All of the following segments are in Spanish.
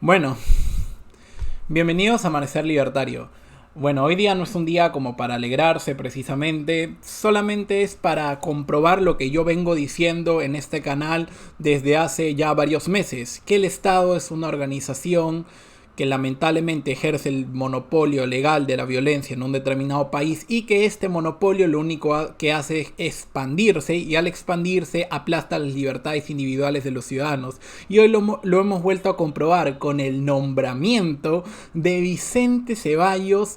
Bueno, bienvenidos a Amanecer Libertario. Bueno, hoy día no es un día como para alegrarse precisamente, solamente es para comprobar lo que yo vengo diciendo en este canal desde hace ya varios meses, que el Estado es una organización que lamentablemente ejerce el monopolio legal de la violencia en un determinado país y que este monopolio lo único que hace es expandirse y al expandirse aplasta las libertades individuales de los ciudadanos. Y hoy lo hemos vuelto a comprobar con el nombramiento de Vicente Ceballos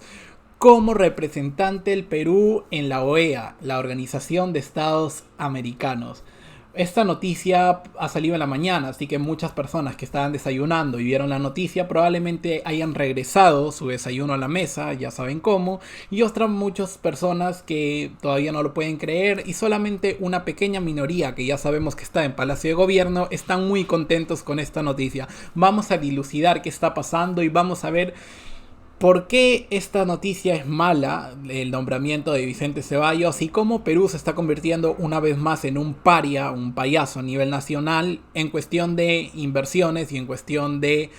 como representante del Perú en la OEA, la Organización de Estados Americanos. Esta noticia ha salido en la mañana, así que muchas personas que estaban desayunando y vieron la noticia probablemente hayan regresado su desayuno a la mesa, ya saben cómo, y otras muchas personas que todavía no lo pueden creer y solamente una pequeña minoría que ya sabemos que está en Palacio de Gobierno están muy contentos con esta noticia. Vamos a dilucidar qué está pasando y vamos a ver ¿por qué esta noticia es mala, el nombramiento de Vicente Ceballos, y cómo Perú se está convirtiendo una vez más en un paria, un payaso a nivel nacional en cuestión de inversiones y en cuestión de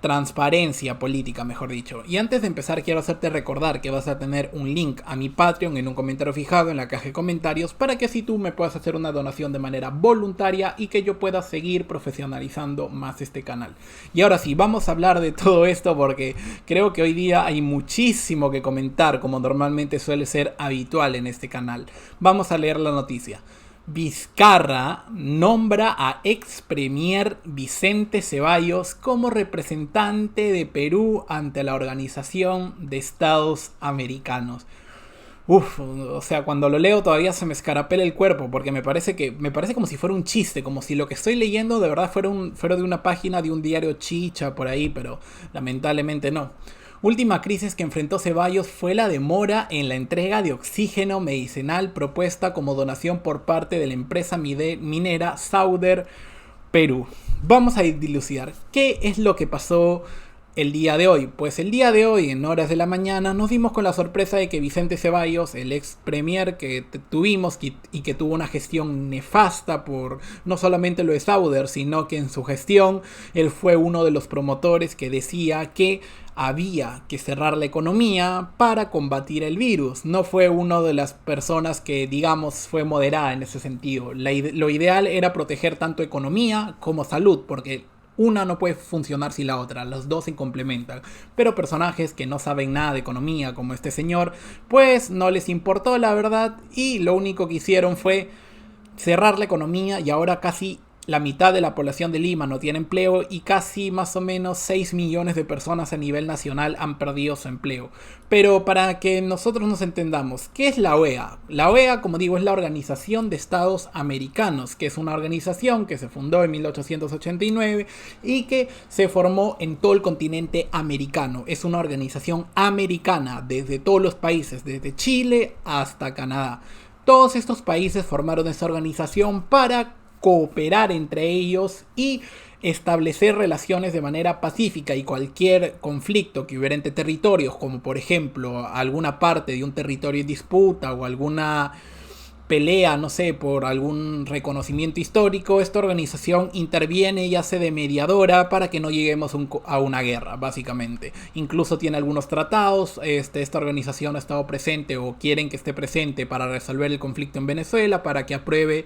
transparencia política, mejor dicho? Y antes de empezar quiero hacerte recordar que vas a tener un link a mi Patreon en un comentario fijado en la caja de comentarios para que así tú me puedas hacer una donación de manera voluntaria y que yo pueda seguir profesionalizando más este canal. Y ahora sí, vamos a hablar de todo esto porque creo que hoy día hay muchísimo que comentar como normalmente suele ser habitual en este canal. Vamos a leer la noticia. Vizcarra nombra a ex premier Vicente Ceballos como representante de Perú ante la Organización de Estados Americanos. Uf, o sea, cuando lo leo todavía se me escarapela el cuerpo porque me parece como si fuera un chiste, como si lo que estoy leyendo de verdad fuera de una página de un diario chicha por ahí, pero lamentablemente no. Última crisis que enfrentó Ceballos fue la demora en la entrega de oxígeno medicinal propuesta como donación por parte de la empresa minera Sauder Perú. Vamos a dilucidar qué es lo que pasó el día de hoy. Pues el día de hoy, en horas de la mañana, nos dimos con la sorpresa de que Vicente Ceballos, el ex premier que tuvimos y que tuvo una gestión nefasta por no solamente lo de Sauder, sino que en su gestión él fue uno de los promotores que decía que había que cerrar la economía para combatir el virus. No fue una de las personas que, digamos, fue moderada en ese sentido. Lo ideal era proteger tanto economía como salud, porque una no puede funcionar sin la otra, las dos se complementan. Pero personajes que no saben nada de economía, como este señor, pues no les importó la verdad y lo único que hicieron fue cerrar la economía y ahora casi la mitad de la población de Lima no tiene empleo y casi más o menos 6 millones de personas a nivel nacional han perdido su empleo. Pero para que nosotros nos entendamos, ¿qué es la OEA? La OEA, como digo, es la Organización de Estados Americanos, que es una organización que se fundó en 1889 y que se formó en todo el continente americano. Es una organización americana desde todos los países, desde Chile hasta Canadá. Todos estos países formaron esta organización para cooperar entre ellos y establecer relaciones de manera pacífica, y cualquier conflicto que hubiera entre territorios, como por ejemplo alguna parte de un territorio en disputa o alguna pelea, no sé, por algún reconocimiento histórico, esta organización interviene y hace de mediadora para que no lleguemos a una guerra, básicamente. Incluso tiene algunos tratados, esta organización ha estado presente o quieren que esté presente para resolver el conflicto en Venezuela, para que apruebe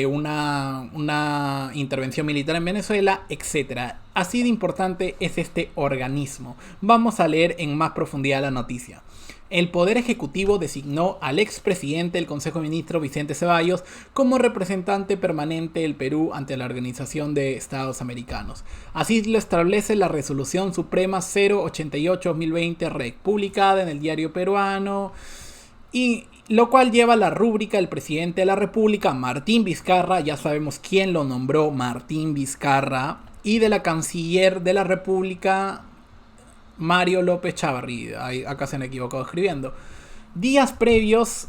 una intervención militar en Venezuela, etcétera. Así de importante es este organismo. Vamos a leer en más profundidad la noticia. El Poder Ejecutivo designó al expresidente del Consejo de Ministros, Vicente Ceballos, como representante permanente del Perú ante la Organización de Estados Americanos. Así lo establece la Resolución Suprema 088-2020, publicada en el Diario Peruano, y lo cual lleva la rúbrica del presidente de la República, Martín Vizcarra, ya sabemos quién lo nombró, Martín Vizcarra, y de la canciller de la República, Mario López Chavarri. Acá se han equivocado escribiendo. Días previos,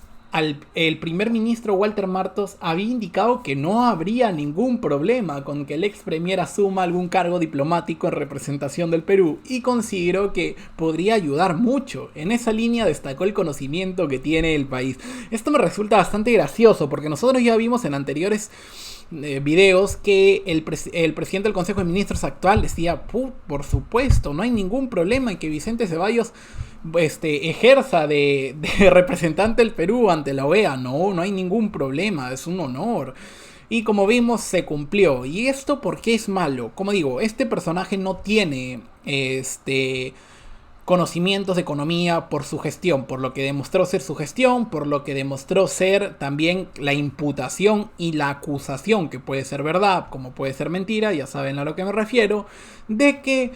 el primer ministro Walter Martos había indicado que no habría ningún problema con que el ex premier asuma algún cargo diplomático en representación del Perú y consideró que podría ayudar mucho. En esa línea destacó el conocimiento que tiene el país. Esto me resulta bastante gracioso porque nosotros ya vimos en anteriores videos que el presidente del Consejo de Ministros actual decía, por supuesto, no hay ningún problema en que Vicente Ceballos ejerza de representante del Perú ante la OEA. No, no hay ningún problema, es un honor. Y como vimos, se cumplió. ¿Y esto por qué es malo? Como digo, este personaje no tiene conocimientos de economía por su gestión, por lo que demostró ser su gestión, por lo que demostró ser también la imputación y la acusación, que puede ser verdad, como puede ser mentira, ya saben a lo que me refiero, de que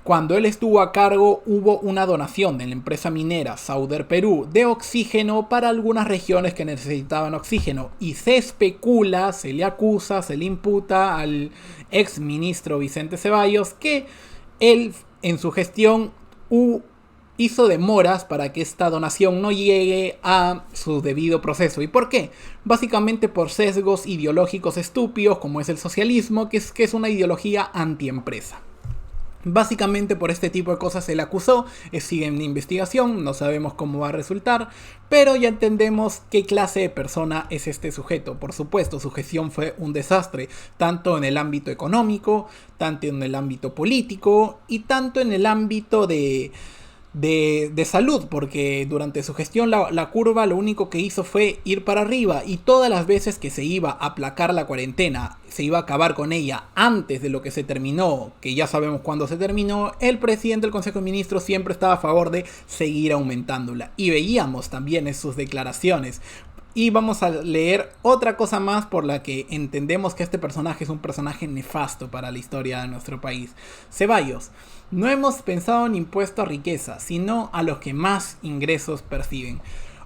cuando él estuvo a cargo hubo una donación de la empresa minera Sauder Perú de oxígeno para algunas regiones que necesitaban oxígeno, y se especula, se le acusa, se le imputa al ex ministro Vicente Ceballos que él en su gestión hizo demoras para que esta donación no llegue a su debido proceso. ¿Y por qué? Básicamente por sesgos ideológicos estúpidos, como es el socialismo, que es una ideología antiempresa. Básicamente por este tipo de cosas se le acusó, sigue en investigación, no sabemos cómo va a resultar, pero ya entendemos qué clase de persona es este sujeto. Por supuesto, su gestión fue un desastre, tanto en el ámbito económico, tanto en el ámbito político y tanto en el ámbito de salud, porque durante su gestión la curva lo único que hizo fue ir para arriba, y todas las veces que se iba a aplacar la cuarentena, se iba a acabar con ella antes de lo que se terminó, que ya sabemos cuándo se terminó, el presidente del Consejo de Ministros siempre estaba a favor de seguir aumentándola, y veíamos también en sus declaraciones. Y vamos a leer otra cosa más por la que entendemos que este personaje es un personaje nefasto para la historia de nuestro país. Ceballos: no hemos pensado en impuesto a riqueza, sino a los que más ingresos perciben.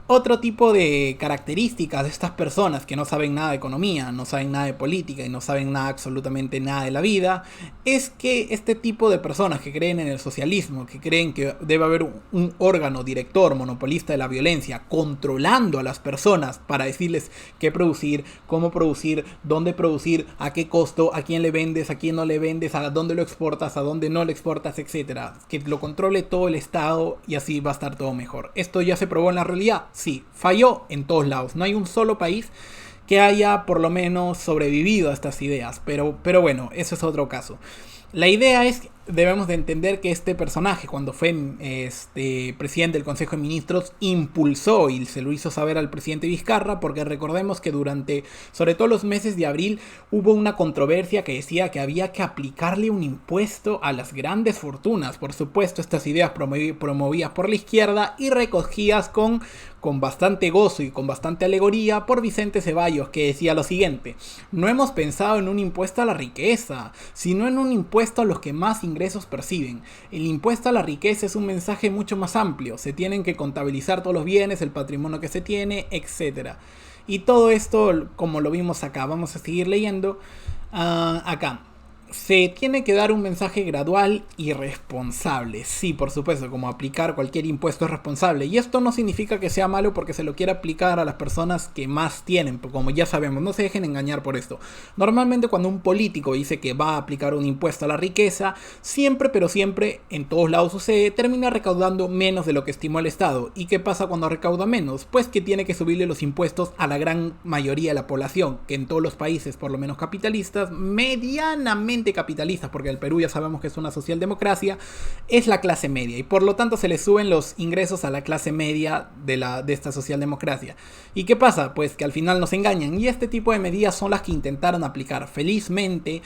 Otro tipo de características de estas personas que no saben nada de economía, no saben nada de política y no saben nada, absolutamente nada de la vida, es que este tipo de personas que creen en el socialismo, que creen que debe haber un órgano director monopolista de la violencia controlando a las personas para decirles qué producir, cómo producir, dónde producir, a qué costo, a quién le vendes, a quién no le vendes, a dónde lo exportas, a dónde no lo exportas, etc. Que lo controle todo el Estado y así va a estar todo mejor. Esto ya se probó en la realidad. Sí, falló en todos lados. No hay un solo país que haya por lo menos sobrevivido a estas ideas. Pero bueno, eso es otro caso. La idea es que debemos de entender que este personaje, cuando fue presidente del Consejo de Ministros, impulsó y se lo hizo saber al presidente Vizcarra, porque recordemos que durante, sobre todo los meses de abril, hubo una controversia que decía que había que aplicarle un impuesto a las grandes fortunas. Por supuesto, estas ideas promovidas por la izquierda y recogidas con bastante gozo y con bastante alegoría por Vicente Ceballos, que decía lo siguiente: no hemos pensado en un impuesto a la riqueza, sino en un impuesto a los que más ingresos perciben. El impuesto a la riqueza es un mensaje mucho más amplio. Se tienen que contabilizar todos los bienes, el patrimonio que se tiene, etc. Y todo esto, como lo vimos acá, vamos a seguir leyendo acá. Se tiene que dar un mensaje gradual y responsable. Sí, por supuesto, como aplicar cualquier impuesto es responsable. Y esto no significa que sea malo porque se lo quiera aplicar a las personas que más tienen. Como ya sabemos, no se dejen engañar por esto. Normalmente cuando un político dice que va a aplicar un impuesto a la riqueza, siempre, pero siempre, en todos lados sucede, termina recaudando menos de lo que estimó el Estado. ¿Y qué pasa cuando recauda menos? Pues que tiene que subirle los impuestos a la gran mayoría de la población, que en todos los países, por lo menos capitalistas, medianamente capitalistas, porque el Perú ya sabemos que es una socialdemocracia, es la clase media, y por lo tanto se le suben los ingresos a la clase media de esta socialdemocracia. ¿Y qué pasa? Pues que al final nos engañan, y este tipo de medidas son las que intentaron aplicar. Felizmente,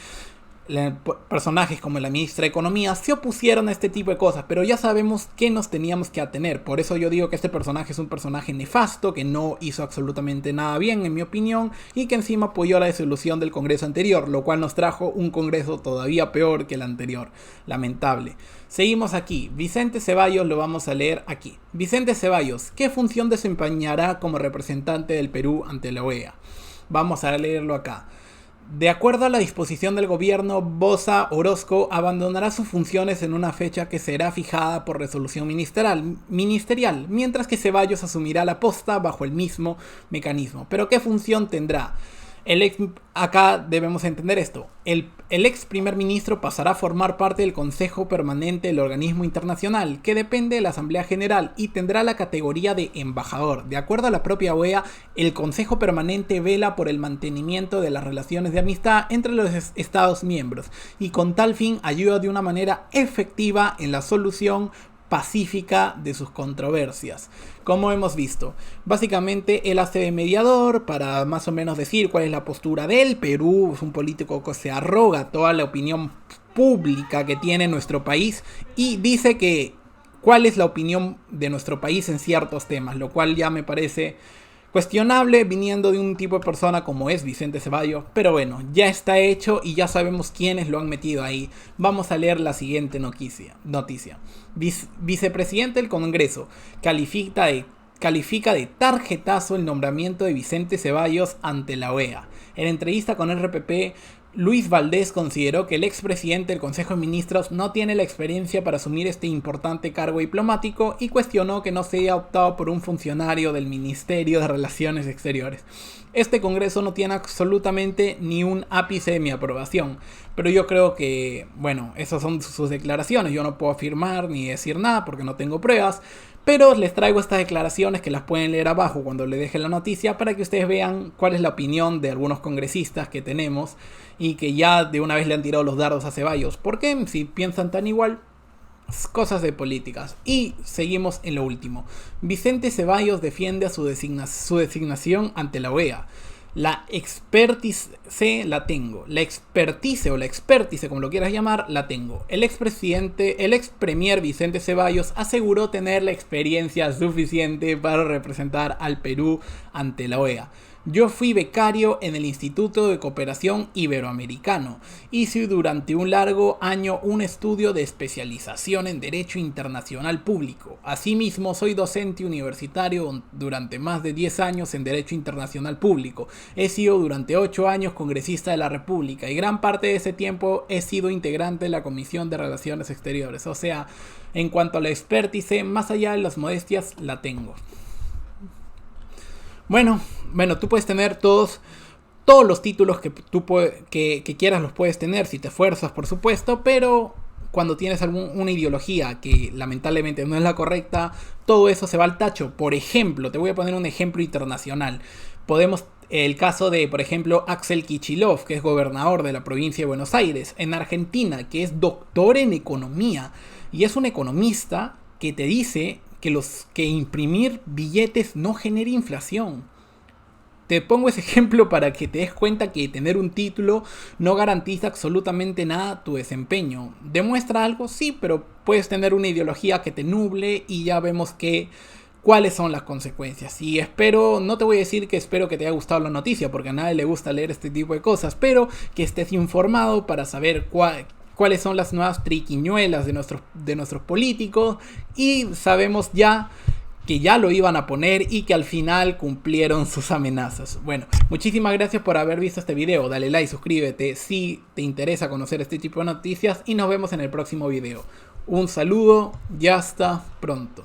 personajes como la ministra de Economía se opusieron a este tipo de cosas, pero ya sabemos que nos teníamos que atener. Por eso yo digo que este personaje es un personaje nefasto, que no hizo absolutamente nada bien, en mi opinión, y que encima apoyó la disolución del Congreso anterior, lo cual nos trajo un Congreso todavía peor que el anterior. Lamentable. Seguimos aquí. Vicente Ceballos lo vamos a leer aquí. Vicente Ceballos, ¿qué función desempeñará como representante del Perú ante la OEA? Vamos a leerlo acá. De acuerdo a la disposición del gobierno, Boza Orozco abandonará sus funciones en una fecha que será fijada por resolución ministerial, mientras que Ceballos asumirá la posta bajo el mismo mecanismo. ¿Pero qué función tendrá? Acá debemos entender esto. El ex primer ministro pasará a formar parte del Consejo Permanente del organismo internacional, que depende de la Asamblea General y tendrá la categoría de embajador. De acuerdo a la propia OEA, el Consejo Permanente vela por el mantenimiento de las relaciones de amistad entre los Estados miembros y con tal fin ayuda de una manera efectiva en la solución pacífica de sus controversias. Como hemos visto, básicamente él hace de mediador para más o menos decir cuál es la postura del Perú. Es un político que se arroga toda la opinión pública que tiene nuestro país y dice que cuál es la opinión de nuestro país en ciertos temas, lo cual ya me parece cuestionable viniendo de un tipo de persona como es Vicente Ceballos, pero bueno, ya está hecho y ya sabemos quiénes lo han metido ahí. Vamos a leer la siguiente noticia. Vicepresidente del Congreso califica de tarjetazo el nombramiento de Vicente Ceballos ante la OEA. En entrevista con RPP, Luis Valdés consideró que el expresidente del Consejo de Ministros no tiene la experiencia para asumir este importante cargo diplomático y cuestionó que no se haya optado por un funcionario del Ministerio de Relaciones Exteriores. Este Congreso no tiene absolutamente ni un ápice de mi aprobación, pero yo creo que, bueno, esas son sus declaraciones. Yo no puedo afirmar ni decir nada porque no tengo pruebas, pero les traigo estas declaraciones que las pueden leer abajo cuando le deje la noticia para que ustedes vean cuál es la opinión de algunos congresistas que tenemos y que ya de una vez le han tirado los dardos a Ceballos. ¿Por qué? Si piensan tan igual, cosas de políticas. Y seguimos en lo último. Vicente Ceballos defiende a su designación ante la OEA. La expertise la tengo. La expertise o la expertise, como lo quieras llamar, la tengo. El ex premier Vicente Ceballos aseguró tener la experiencia suficiente para representar al Perú ante la OEA. Yo fui becario en el Instituto de Cooperación Iberoamericano. Hice durante un largo año un estudio de especialización en Derecho Internacional Público. Asimismo, soy docente universitario durante más de 10 años en Derecho Internacional Público. He sido durante 8 años congresista de la República y gran parte de ese tiempo he sido integrante de la Comisión de Relaciones Exteriores. O sea, en cuanto a la expertise, más allá de las modestias, la tengo. Bueno, tú puedes tener todos los títulos que quieras, los puedes tener si te esfuerzas, por supuesto, pero cuando tienes una ideología que lamentablemente no es la correcta, todo eso se va al tacho. Por ejemplo, te voy a poner un ejemplo internacional. El caso de, por ejemplo, Axel Kicillof, que es gobernador de la provincia de Buenos Aires, en Argentina, que es doctor en economía y es un economista que te dice que imprimir billetes no genera inflación. Te pongo ese ejemplo para que te des cuenta que tener un título no garantiza absolutamente nada a tu desempeño. ¿Demuestra algo? Sí, pero puedes tener una ideología que te nuble y ya vemos cuáles son las consecuencias. Y no te voy a decir que espero que te haya gustado la noticia, porque a nadie le gusta leer este tipo de cosas, pero que estés informado para saber cuáles son las nuevas triquiñuelas de nuestros políticos, y sabemos ya que ya lo iban a poner y que al final cumplieron sus amenazas. Bueno, muchísimas gracias por haber visto este video. Dale like, suscríbete si te interesa conocer este tipo de noticias y nos vemos en el próximo video. Un saludo y hasta pronto.